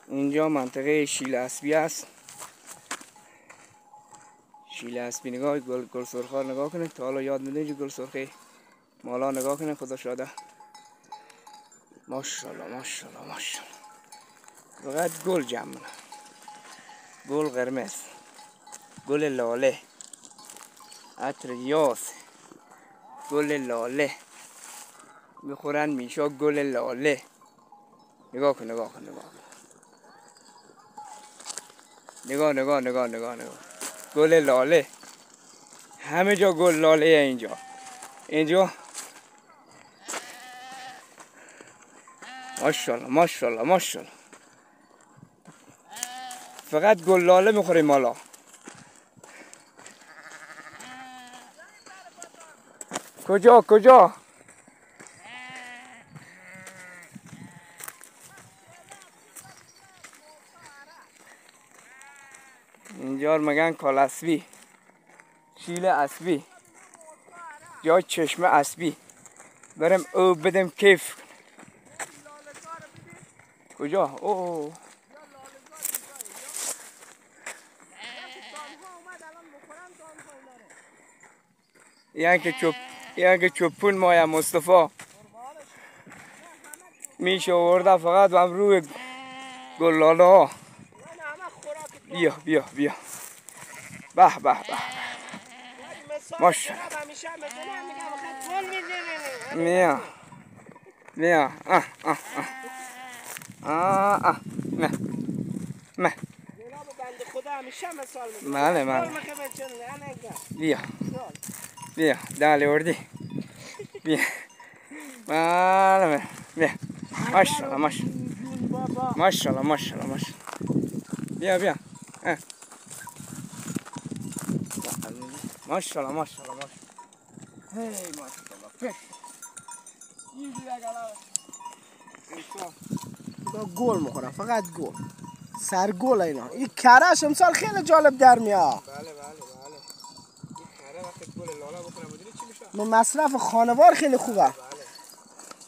اینجا منطقه شیل اسبی است. شیل اسبی نگاه، گل سرخا نگاه کنید. تا حالا یاد میدونید گل سرخی مالا نگاه کنید. خدا شاده. ماشاءالله ماشاءالله ماشاءالله. فقط گل جمع، گل قرمز، گل لاله، عطر یاس، گل لاله میخورن میشا گل لاله. نگاه کن نگاه کن نگاه کن. نگاه نگاه نگاه نگاه نگاه. گل لاله، همه جا گل لاله اینجا. اینجا ماشاءالله ماشاءالله ماشاءالله. فقط گل لاله میخوریم مالا. کجا کجا؟ اینجا میگن کال اسبی، شیل اسبی، یا چشمه اسبی. برم او بدم کیف. کجا؟ اوه یعنی که چوپون مایا مصطفی میشه ورده فقط هم روی گلاله ها. بیا بیا بیا. به به به. ماشاءالله. میا میا. نه نه. بله بله. بیا بیا دالی وردی. بیا. بله بیا. ماشاءالله ماشاءالله ماشاءالله ماشاءالله ماشاءالله. بیا بیا. ماشاءالله ماشاءالله ماشاءالله. هی ماشاءالله. فش. گل میخورم، فقط گل، سرگل اینا. این کرهش امسال خیلی جالب در میاد. بله بله بله. این کره وقتی گل لاله بخوره بدونی چی میشه؟ به مصرف خانوار خیلی خوبه. بله.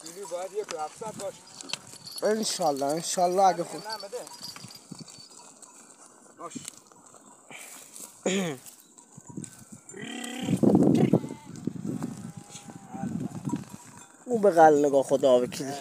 کیلو باید 1700 باشه. انشالله انشالله اگه خود او به قل نگاه خدا وکیلی.